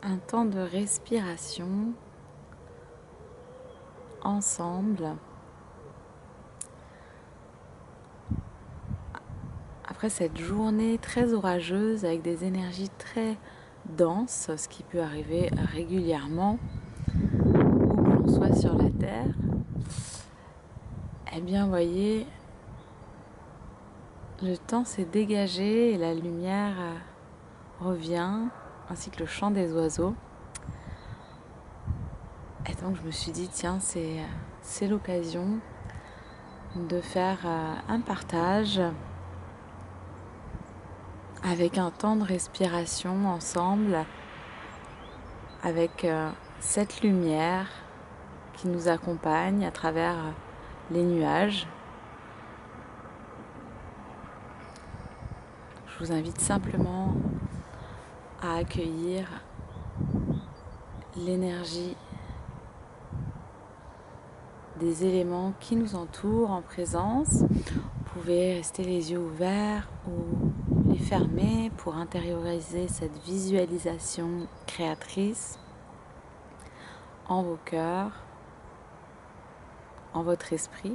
un temps de respiration ensemble. Après cette journée très orageuse avec des énergies très denses, ce qui peut arriver régulièrement où que l'on soit sur la Terre, eh bien voyez, le temps s'est dégagé et la lumière revient, ainsi que le chant des oiseaux. Et donc je me suis dit, tiens, c'est l'occasion de faire un partage avec un temps de respiration ensemble, avec cette lumière qui nous accompagne à travers les nuages. Je vous invite simplement à accueillir l'énergie des éléments qui nous entourent en présence. Vous pouvez rester les yeux ouverts ou les fermer pour intérioriser cette visualisation créatrice en vos cœurs, en votre esprit.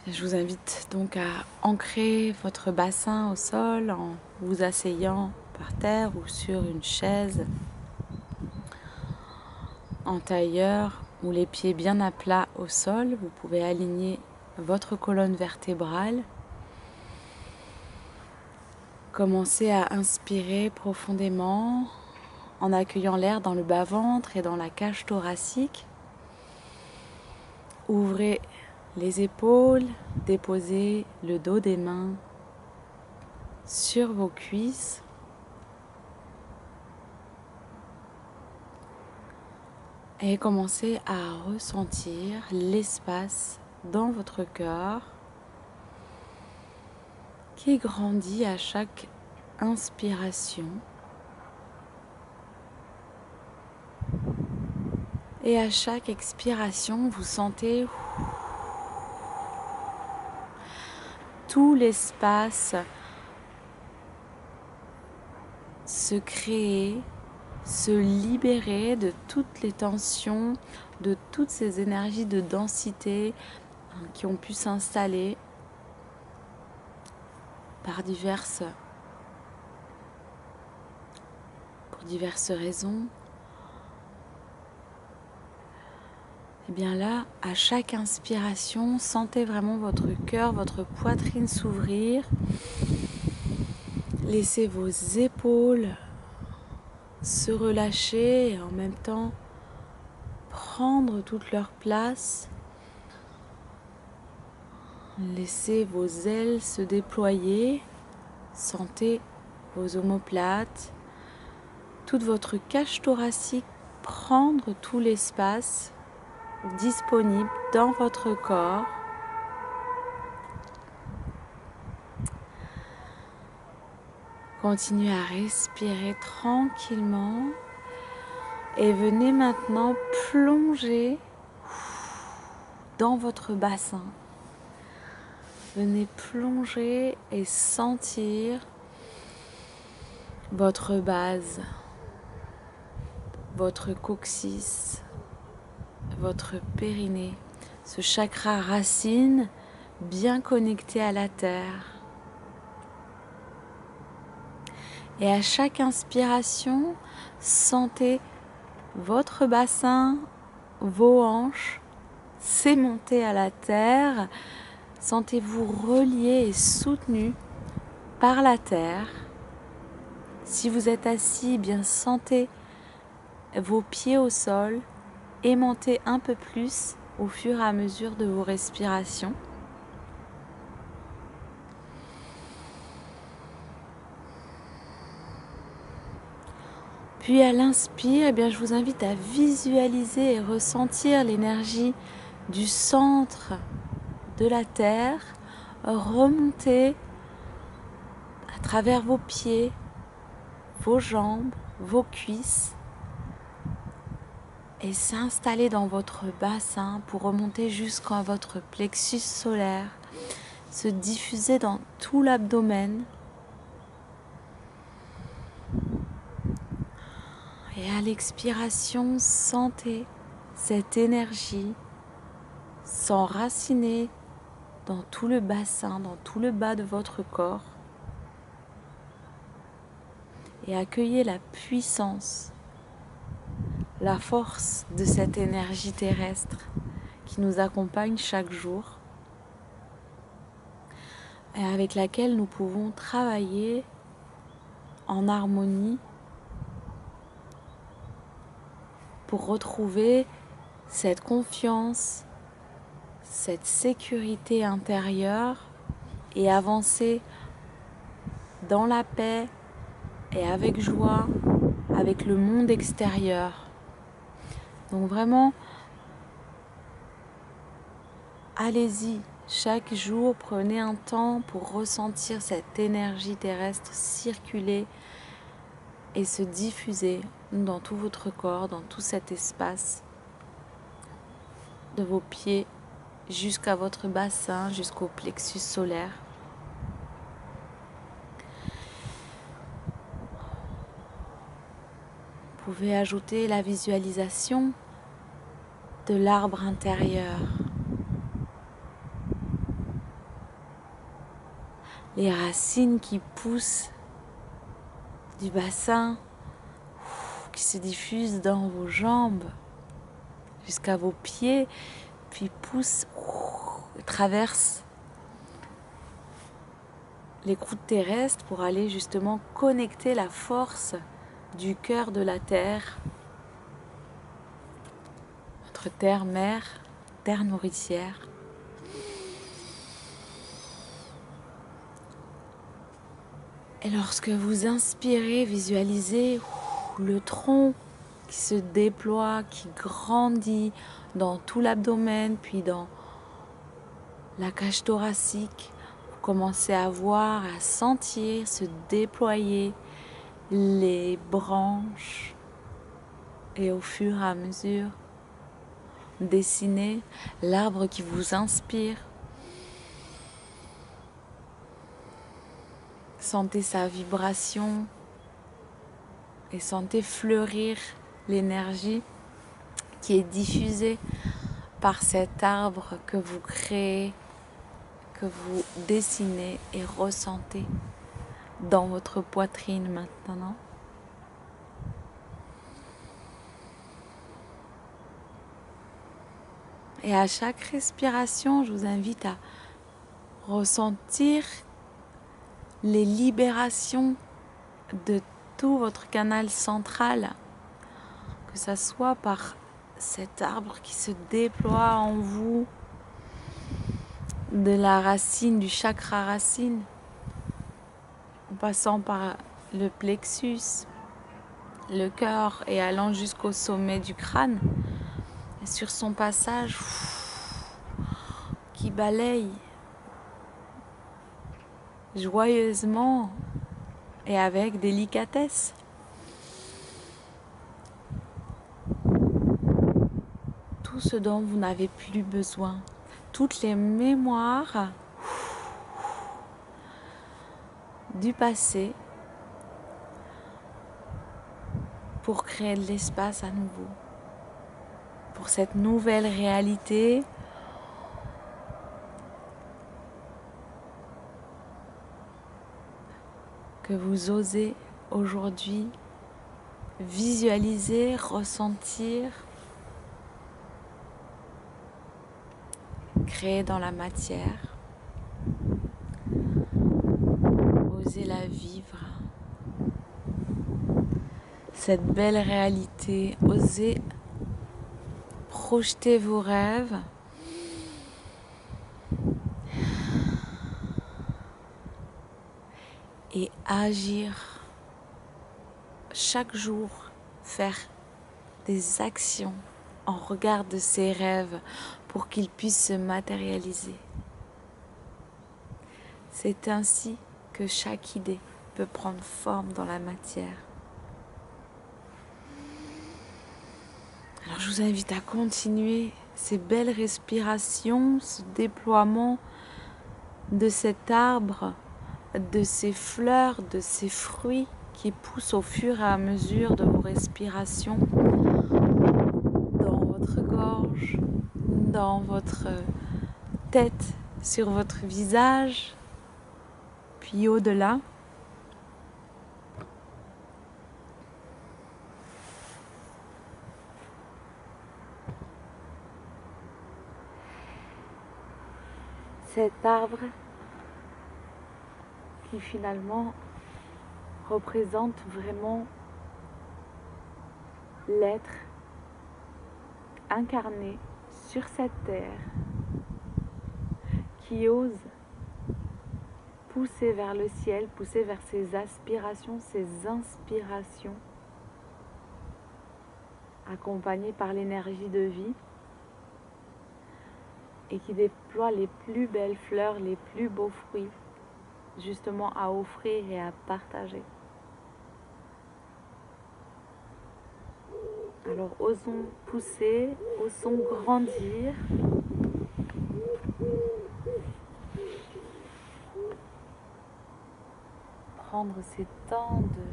Je vous invite donc à ancrer votre bassin au sol en vous asseyant par terre ou sur une chaise en tailleur ou les pieds bien à plat au sol. Vous pouvez aligner votre colonne vertébrale. Commencez à inspirer profondément en accueillant l'air dans le bas-ventre et dans la cage thoracique. Ouvrez les épaules, déposez le dos des mains sur vos cuisses. Et commencez à ressentir l'espace dans votre cœur qui grandit à chaque inspiration. Et à chaque expiration, vous sentez tout l'espace se créer, se libérer de toutes les tensions, de toutes ces énergies de densité qui ont pu s'installer pour diverses raisons. Et bien là, à chaque inspiration, sentez vraiment votre cœur, votre poitrine s'ouvrir. Laissez vos épaules se relâcher et en même temps prendre toute leur place. Laissez vos ailes se déployer. Sentez vos omoplates, toute votre cage thoracique prendre tout l'espace disponible dans votre corps. Continuez à respirer tranquillement et venez maintenant plonger dans votre bassin. Venez plonger et sentir votre base, votre coccyx, votre périnée, ce chakra racine bien connecté à la terre. Et à chaque inspiration, sentez votre bassin, vos hanches s'aimonter à la terre. Sentez-vous relié et soutenu par la terre. Si vous êtes assis, eh bien sentez vos pieds au sol aimanter un peu plus au fur et à mesure de vos respirations. Puis à l'inspire, eh bien, je vous invite à visualiser et ressentir l'énergie du centre de la terre remonter à travers vos pieds, vos jambes, vos cuisses et s'installer dans votre bassin pour remonter jusqu'à votre plexus solaire, se diffuser dans tout l'abdomen Et à l'expiration, sentez cette énergie s'enraciner dans tout le bassin, dans tout le bas de votre corps. Et accueillez la puissance, la force de cette énergie terrestre qui nous accompagne chaque jour et avec laquelle nous pouvons travailler en harmonie pour retrouver cette confiance, cette sécurité intérieure et avancer dans la paix et avec joie avec le monde extérieur. Donc vraiment, allez-y, chaque jour, prenez un temps pour ressentir cette énergie terrestre circuler et se diffuser dans tout votre corps, dans tout cet espace, de vos pieds jusqu'à votre bassin, jusqu'au plexus solaire. Vous pouvez ajouter la visualisation de l'arbre intérieur. Les racines qui poussent du bassin, qui se diffusent dans vos jambes jusqu'à vos pieds, puis poussent, traversent les croûtes terrestres pour aller justement connecter la force du cœur de la terre, notre terre-mère, terre nourricière. Et lorsque vous inspirez, visualisez le tronc qui se déploie, qui grandit dans tout l'abdomen, puis dans la cage thoracique. Vous commencez à voir, à sentir se déployer les branches et au fur et à mesure, dessinez l'arbre qui vous inspire. Sentez sa vibration et sentez fleurir l'énergie qui est diffusée par cet arbre que vous créez, que vous dessinez et ressentez dans votre poitrine maintenant. Et à chaque respiration, je vous invite à ressentir les libérations de tout votre canal central, que ce soit par cet arbre qui se déploie en vous, de la racine, du chakra racine, en passant par le plexus, le cœur et allant jusqu'au sommet du crâne. Et sur son passage, qui balaye joyeusement et avec délicatesse tout ce dont vous n'avez plus besoin, toutes les mémoires du passé pour créer de l'espace à nouveau, pour cette nouvelle réalité que vous osez aujourd'hui visualiser, ressentir, créer dans la matière. Osez la vivre, cette belle réalité. Osez projeter vos rêves et agir chaque jour, faire des actions en regard de ces rêves pour qu'ils puissent se matérialiser. C'est ainsi que chaque idée peut prendre forme dans la matière. Alors je vous invite à continuer ces belles respirations, ce déploiement de cet arbre, de ces fleurs, de ces fruits qui pousse au fur et à mesure de vos respirations dans votre gorge, dans votre tête, sur votre visage, puis au-delà. Cet arbre qui finalement représente vraiment l'être incarné sur cette terre qui ose pousser vers le ciel, pousser vers ses aspirations, ses inspirations, accompagné par l'énergie de vie et qui déploie les plus belles fleurs, les plus beaux fruits, justement à offrir et à partager. Alors osons pousser, osons grandir. Prendre ces temps de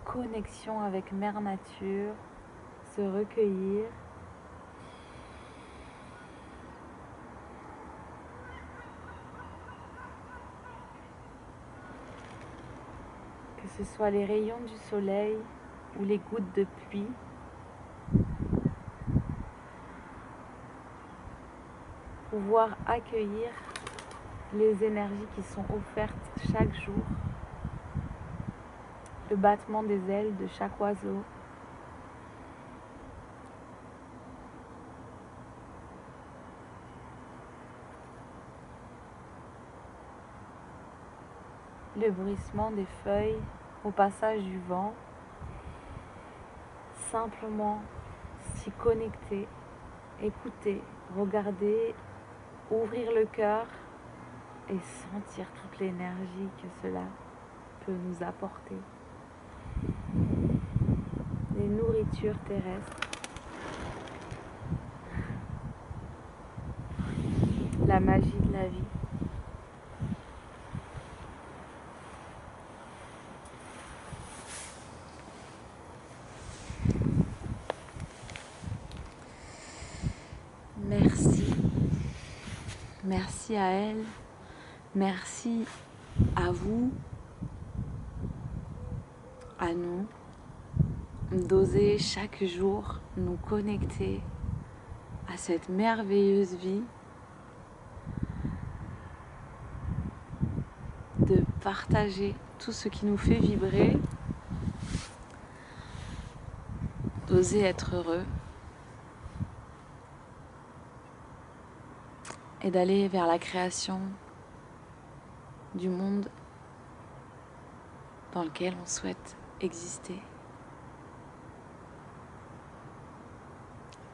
connexion avec Mère Nature, se recueillir. Que ce soit les rayons du soleil ou les gouttes de pluie. Pouvoir accueillir les énergies qui sont offertes chaque jour. Le battement des ailes de chaque oiseau. Le bruissement des feuilles au passage du vent. Simplement s'y connecter, écouter, regarder, ouvrir le cœur et sentir toute l'énergie que cela peut nous apporter. Les nourritures terrestres, la magie de la vie. Merci. Merci à elle. Merci à vous, à nous, d'oser chaque jour nous connecter à cette merveilleuse vie, de partager tout ce qui nous fait vibrer, d'oser être heureux et d'aller vers la création du monde dans lequel on souhaite exister.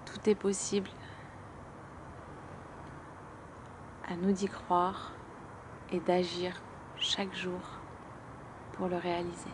Tout est possible. À nous d'y croire et d'agir chaque jour pour le réaliser.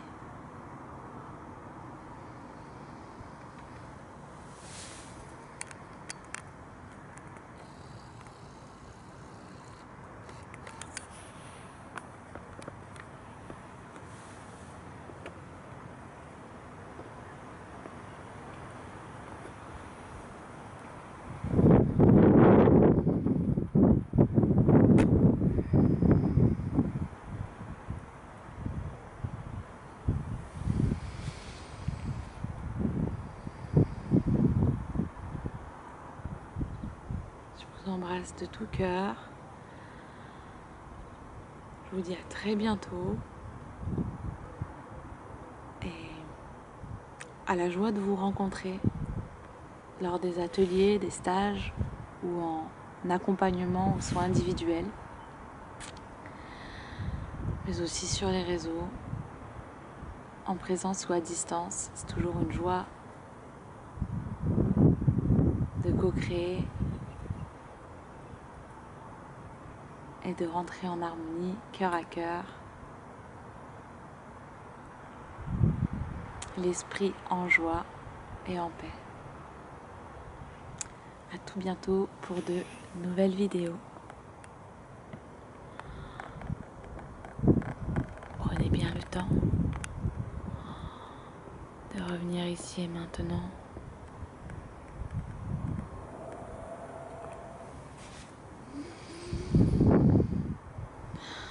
Je vous embrasse de tout cœur. Je vous dis à très bientôt. Et à la joie de vous rencontrer lors des ateliers, des stages ou en accompagnement ou soins individuels. Mais aussi sur les réseaux, en présence ou à distance. C'est toujours une joie de co-créer et de rentrer en harmonie, cœur à cœur, l'esprit en joie et en paix. À tout bientôt pour de nouvelles vidéos. Prenez bien le temps. de revenir ici et maintenant.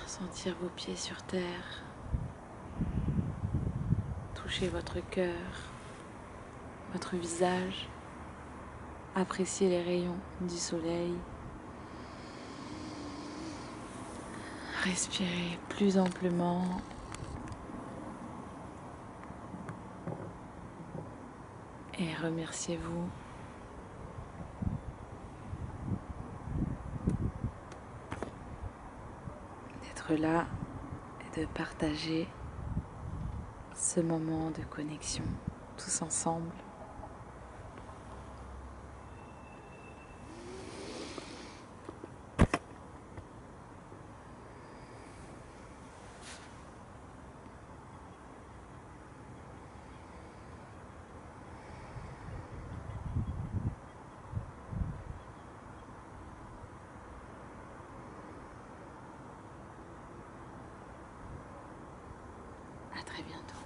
Sentir vos pieds sur terre, toucher votre cœur, votre visage, apprécier les rayons du soleil. Respirez plus amplement. Et remerciez-vous d'être là et de partager ce moment de connexion tous ensemble. À très bientôt.